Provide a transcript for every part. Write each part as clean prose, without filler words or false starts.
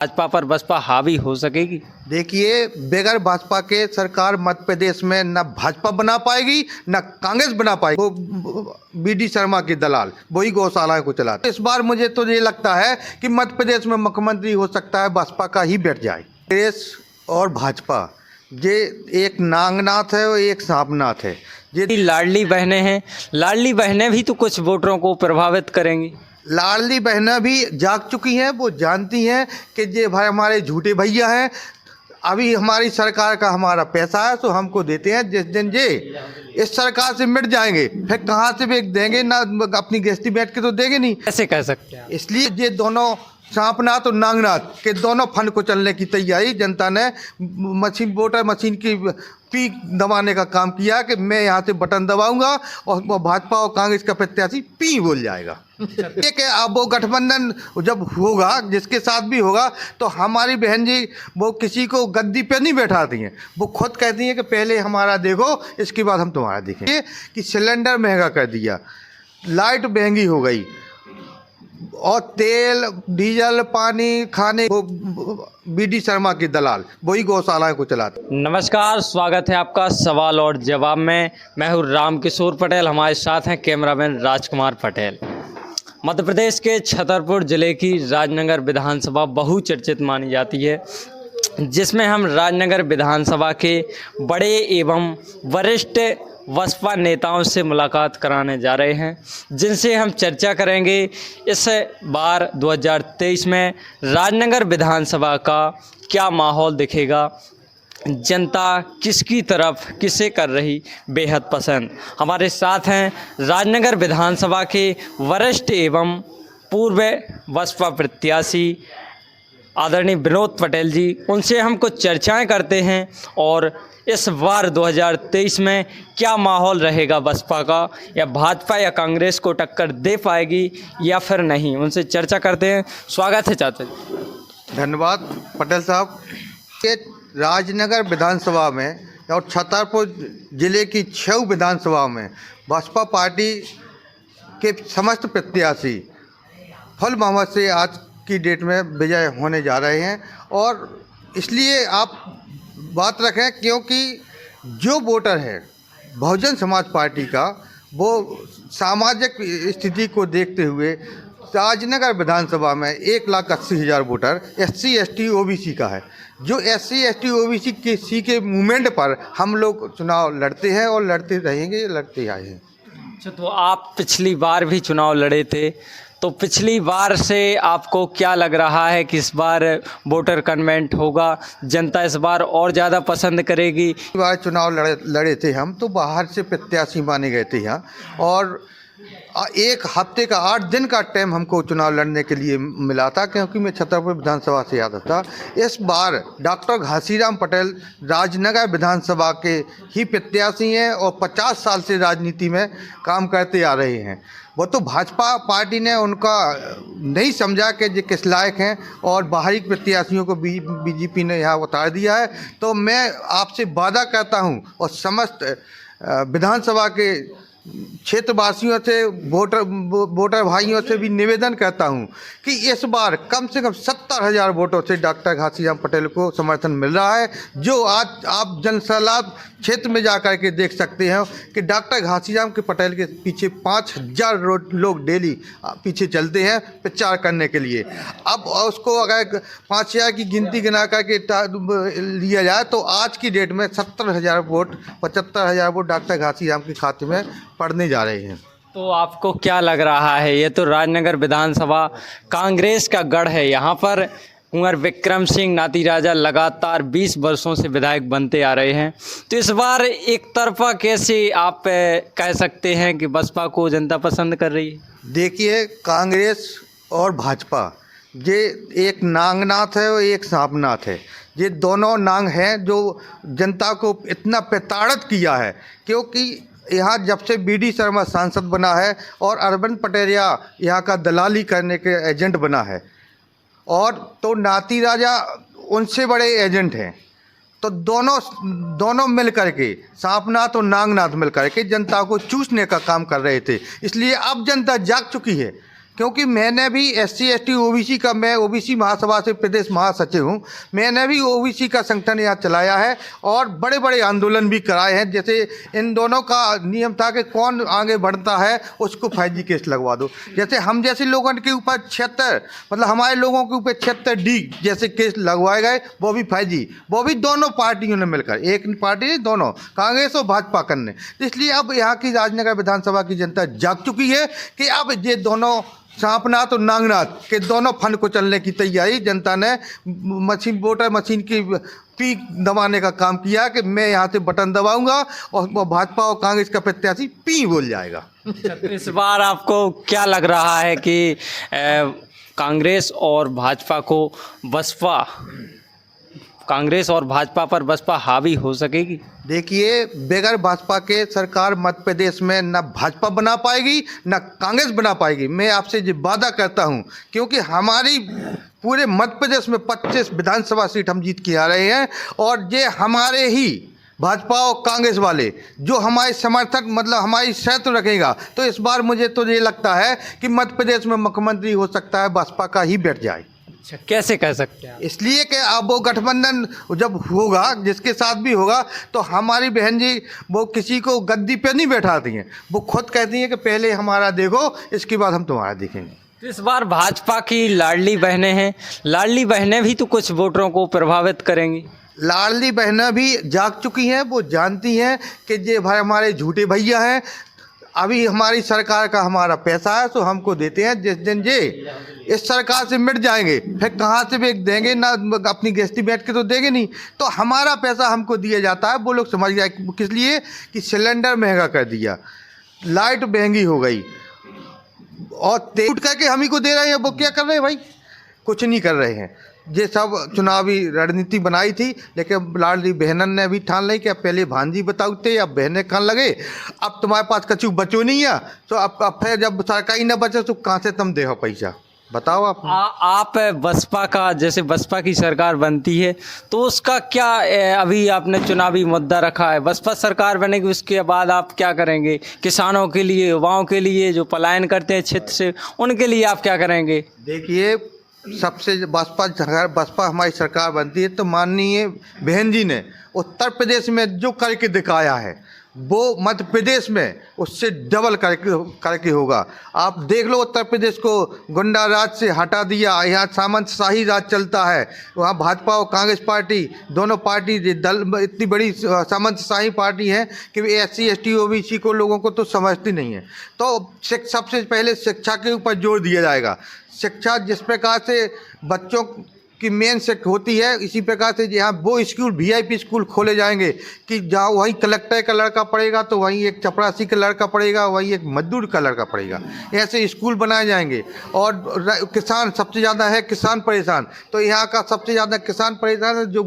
भाजपा पर बसपा हावी हो सकेगी? देखिए, बगैर भाजपा के सरकार मध्य प्रदेश में न भाजपा बना पाएगी न कांग्रेस बना पाएगी। वो बीडी शर्मा के दलाल वही गौशालाओं को चलाते। इस बार मुझे तो ये लगता है कि मध्य प्रदेश में मुख्यमंत्री हो सकता है भाजपा का ही बैठ जाए। कांग्रेस और भाजपा ये एक नागनाथ है और एक सांपनाथ है। ये लाडली बहनें हैं, लाडली बहनें भी तो कुछ वोटरों को प्रभावित करेंगी। लाडली बहनें भी जाग चुकी हैं, वो जानती हैं कि ये भाई हमारे झूठे भैया हैं। अभी हमारी सरकार का हमारा पैसा है तो हमको देते हैं। जिस दिन ये इस सरकार से मिट जाएंगे फिर कहाँ से बेच देंगे, ना अपनी गृहस्थी बैठ के तो देंगे नहीं। कैसे कह सकते हैं? इसलिए ये दोनों सांपनाथ और नागनाथ के दोनों फंड को चलने की तैयारी जनता ने मशीन वोटर मशीन की पी दबाने का काम किया कि मैं यहाँ से बटन दबाऊंगा और भाजपा और कांग्रेस का प्रत्याशी पी बोल जाएगा। ठीक है, अब वो गठबंधन जब होगा जिसके साथ भी होगा तो हमारी बहन जी वो किसी को गद्दी पे नहीं बैठाती हैं। वो खुद कहती हैं कि पहले हमारा देखो इसके बाद हम तुम्हारा देखेंगे। कि सिलेंडर महंगा कर दिया, लाइट महंगी हो गई और तेल डीजल पानी खाने को बीडी शर्मा के दलाल वही गौशालाओं को चलाते। नमस्कार, स्वागत है आपका सवाल और जवाब में। मैं हूँ रामकिशोर पटेल, हमारे साथ हैं कैमरामैन राजकुमार पटेल। मध्य प्रदेश के छतरपुर जिले की राजनगर विधानसभा बहुचर्चित मानी जाती है, जिसमें हम राजनगर विधानसभा के बड़े एवं वरिष्ठ बसपा नेताओं से मुलाकात कराने जा रहे हैं, जिनसे हम चर्चा करेंगे इस बार 2023 में राजनगर विधानसभा का क्या माहौल दिखेगा, जनता किसकी तरफ किसे कर रही बेहद पसंद। हमारे साथ हैं राजनगर विधानसभा के वरिष्ठ एवं पूर्व बसपा प्रत्याशी आदरणीय विनोद पटेल जी। उनसे हम कुछ चर्चाएं करते हैं और इस बार 2023 में क्या माहौल रहेगा बसपा का, या भाजपा या कांग्रेस को टक्कर दे पाएगी या फिर नहीं, उनसे चर्चा करते हैं। स्वागत है चाचा जी। धन्यवाद पटेल साहब। ये राजनगर विधानसभा में और छतरपुर जिले की 6 विधानसभा में बसपा पार्टी के समस्त प्रत्याशी फुल बहुमत से आज की डेट में विजय होने जा रहे हैं। और इसलिए आप बात रखें क्योंकि जो वोटर है बहुजन समाज पार्टी का, वो सामाजिक स्थिति को देखते हुए राजनगर विधानसभा में 1,80,000 वोटर SC ST OBC का है। जो SC ST OBC के मूवमेंट पर हम लोग चुनाव लड़ते हैं और लड़ते रहेंगे, लड़ते आए हैं। अच्छा, तो आप पिछली बार भी चुनाव लड़े थे, तो पिछली बार से आपको क्या लग रहा है कि इस बार वोटर कन्वेंट होगा, जनता इस बार और ज़्यादा पसंद करेगी? इस बार चुनाव लड़े थे हम तो बाहर से प्रत्याशी माने गए थे यहाँ, और 1 हफ्ते का 8 दिन का टाइम हमको चुनाव लड़ने के लिए मिला था, क्योंकि मैं छतरपुर विधानसभा से आता था। इस बार डॉक्टर घासीराम पटेल राजनगर विधानसभा के ही प्रत्याशी हैं और 50 साल से राजनीति में काम करते आ रहे हैं। वो तो भाजपा पार्टी ने उनका नहीं समझा कि ये किस लायक हैं और बाहरी प्रत्याशियों को बीजेपी ने यहाँ उतार दिया है। तो मैं आपसे वादा करता हूँ और समस्त विधानसभा के क्षेत्रवासियों से वोटर भाइयों से भी निवेदन करता हूं कि इस बार कम से कम 70,000 वोटों से डॉक्टर घासीराम पटेल को समर्थन मिल रहा है। जो आज आप जनसैलाब क्षेत्र में जाकर के देख सकते हैं कि डॉक्टर घासीराम के पटेल के पीछे 5,000 लोग डेली पीछे चलते हैं प्रचार करने के लिए। अब उसको अगर 5,000 की गिनती गिना करके लिया जाए तो आज की डेट में 70,000 वोट 75,000 वोट डॉक्टर घासीराम के खाते में पड़ने जा रहे हैं। तो आपको क्या लग रहा है, ये तो राजनगर विधानसभा कांग्रेस का गढ़ है, यहाँ पर कुंवर विक्रम सिंह नाती राजा लगातार 20 वर्षों से विधायक बनते आ रहे हैं, तो इस बार एक तरफा कैसे आप कह सकते हैं कि बसपा को जनता पसंद कर रही है? देखिए, कांग्रेस और भाजपा ये एक नागनाथ है और एक सांपनाथ है। ये दोनों नांग हैं जो जनता को इतना प्रताड़ित किया है, क्योंकि यहाँ जब से बीडी शर्मा सांसद बना है और अरविंद पटेरिया यहाँ का दलाली करने के एजेंट बना है, और तो नाती राजा उनसे बड़े एजेंट हैं। तो दोनों मिल करके सांपनाथ और नागनाथ मिल करके जनता को चूसने का काम कर रहे थे। इसलिए अब जनता जाग चुकी है क्योंकि मैंने भी SC ST OBC का, मैं OBC महासभा से प्रदेश महासचिव हूँ, मैंने भी OBC का संगठन यहाँ चलाया है और बड़े बड़े आंदोलन भी कराए हैं। जैसे इन दोनों का नियम था कि कौन आगे बढ़ता है उसको फर्जी केस लगवा दो। जैसे हम जैसे लोगों के ऊपर 76, मतलब हमारे लोगों के ऊपर 76D जैसे केस लगवाए गए, वो भी फर्जी, वो भी दोनों पार्टियों ने मिलकर, एक पार्टी नहीं, दोनों, कांग्रेस और भाजपा करने। इसलिए अब यहाँ की राजनगर विधानसभा की जनता जाग चुकी है कि अब ये दोनों सांपनाथ और नागनाथ के दोनों फंड को चलने की तैयारी जनता ने मशीन, वोटर मशीन की पी दबाने का काम किया कि मैं यहाँ से बटन दबाऊंगा और भाजपा और कांग्रेस का प्रत्याशी पी बोल जाएगा। तो इस बार आपको क्या लग रहा है कि कांग्रेस और भाजपा को बसपा, कांग्रेस और भाजपा पर बसपा हावी हो सकेगी? देखिए, बगैर भाजपा के सरकार मध्य प्रदेश में न भाजपा बना पाएगी न कांग्रेस बना पाएगी। मैं आपसे ये वादा करता हूं, क्योंकि हमारी पूरे मध्य प्रदेश में 25 विधानसभा सीट हम जीत के आ रहे हैं और ये हमारे ही भाजपा और कांग्रेस वाले जो हमारे समर्थक, मतलब हमारी शर्त रखेगा, तो इस बार मुझे तो ये लगता है कि मध्य प्रदेश में मुख्यमंत्री हो सकता है भाजपा का ही बैठ जाए। अच्छा, कैसे कह सकते हैं? इसलिए कि अब वो गठबंधन जब होगा, जिसके साथ भी होगा, तो हमारी बहन जी वो किसी को गद्दी पे नहीं बैठाती हैं, वो खुद कहती हैं कि पहले हमारा देखो, इसके बाद हम तुम्हारा देखेंगे। तो इस बार भाजपा की लाडली बहनें हैं, लाडली बहनें भी तो कुछ वोटरों को प्रभावित करेंगी। लाडली बहनें भी जाग चुकी हैं, वो जानती हैं कि ये भाई हमारे झूठे भैया हैं, अभी हमारी सरकार का हमारा पैसा है तो हमको देते हैं, जिस दिन ये इस सरकार से मिट जाएंगे फिर कहाँ से भी देंगे ना, अपनी गृहस्थी बैठ के तो देंगे नहीं, तो हमारा पैसा हमको दिया जाता है। वो लोग समझ गए किस लिए कि सिलेंडर महंगा कर दिया, लाइट महंगी हो गई और तेल उठ करके हम ही को दे रहे हैं। वो क्या कर रहे हैं भाई? कुछ नहीं कर रहे हैं। ये सब चुनावी रणनीति बनाई थी, लेकिन लाडली बहनन ने भी ठान ली कि अब पहले भांजी बताते, अब बहनें खान लगे, अब तुम्हारे पास कछु बचो नहीं है, तो अब फिर जब सरकारी न बचे तो कहाँ से तुम देहो पैसा, बताओ आप। आप बसपा का, जैसे बसपा की सरकार बनती है तो उसका क्या अभी आपने चुनावी मुद्दा रखा है? बसपा सरकार बनेगी, उसके बाद आप क्या करेंगे? किसानों के लिए, युवाओं के लिए जो पलायन करते हैं क्षेत्र से, उनके लिए आप क्या करेंगे? देखिए, सबसे बसपा हमारी सरकार बनती है तो माननीय बहन जी ने उत्तर प्रदेश में जो करके दिखाया है वो मध्य प्रदेश में उससे डबल करके होगा। आप देख लो, उत्तर प्रदेश को गुंडा राज से हटा दिया, यहाँ सामंतशाही राज चलता है, वहाँ भाजपा और कांग्रेस पार्टी दोनों पार्टी दल इतनी बड़ी सामंतशाही पार्टी है कि SC ST OBC को लोगों को तो समझती नहीं है। तो सबसे पहले शिक्षा के ऊपर जोर दिया जाएगा। शिक्षा जिस प्रकार से बच्चों की मेन शिक्षा होती है, इसी प्रकार से यहाँ वो स्कूल VIP स्कूल खोले जाएंगे कि जहाँ वहीं कलेक्टर का लड़का पढ़ेगा तो वहीं एक चपरासी का लड़का पढ़ेगा, वहीं एक मजदूर का लड़का पढ़ेगा, ऐसे स्कूल बनाए जाएंगे। और किसान सबसे ज़्यादा है, किसान परेशान, तो यहाँ का सबसे ज़्यादा किसान परेशान है जो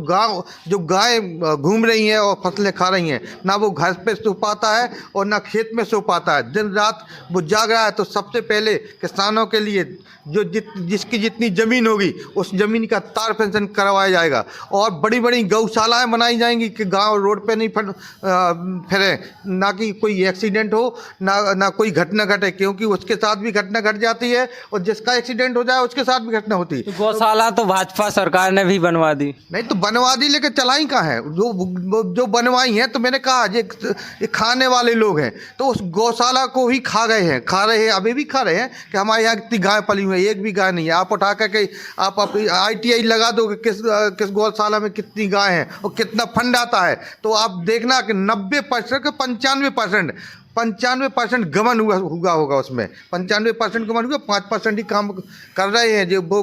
गाय घूम रही हैं और फसलें खा रही हैं, ना वो घर पे सो पाता है और ना खेत में सो पाता है, दिन रात वो जाग रहा है। तो सबसे पहले किसानों के लिए जो जिसकी जितनी ज़मीन होगी उस ज़मीन का तार पेंशन करवाया जाएगा और बड़ी बड़ी गौशालाएं बनाई जाएंगी कि गांव रोड पे नहीं फिरे, ना कि कोई एक्सीडेंट हो, ना कोई घटना घटे, क्योंकि उसके साथ भी घटना घट जाती है और जिसका एक्सीडेंट हो जाए उसके साथ भी घटना होती है। तो गौशाला तो भाजपा सरकार ने भी बनवा दी। नहीं तो बनवा दी, लेकिन चलाई कहाँ है? जो बनवाई है, तो मैंने कहा ये खाने वाले लोग हैं तो उस गौशाला को ही खा गए हैं, खा रहे हैं, अभी भी खा रहे हैं कि हमारे यहाँ कितनी गाय पली हुई है, एक भी गाय नहीं है। आप उठा करके आप ITI लगा दो कि किस गौशाला में कितनी गाय हैं और कितना फंड आता है, तो आप देखना कि 90% 95% गमन हुआ होगा उसमें, 95% गमन हुआ, 5% ही काम कर रहे हैं जो वो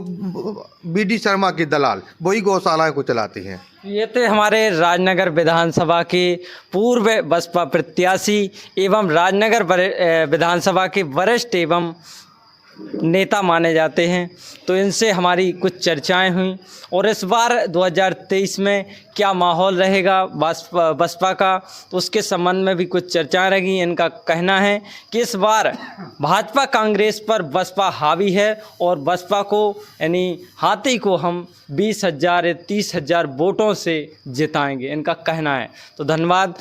BD शर्मा के दलाल, वही गौशालाएं को चलाती हैं। ये थे हमारे राजनगर विधानसभा के पूर्व बसपा प्रत्याशी एवं राजनगर विधानसभा के वरिष्ठ एवं नेता माने जाते हैं। तो इनसे हमारी कुछ चर्चाएं हुई और इस बार 2023 में क्या माहौल रहेगा बसपा का, तो उसके संबंध में भी कुछ चर्चाएं रही। इनका कहना है कि इस बार भाजपा कांग्रेस पर बसपा हावी है और बसपा को यानी हाथी को हम 20,000 या 30,000 वोटों से जिताएंगे, इनका कहना है। तो धन्यवाद।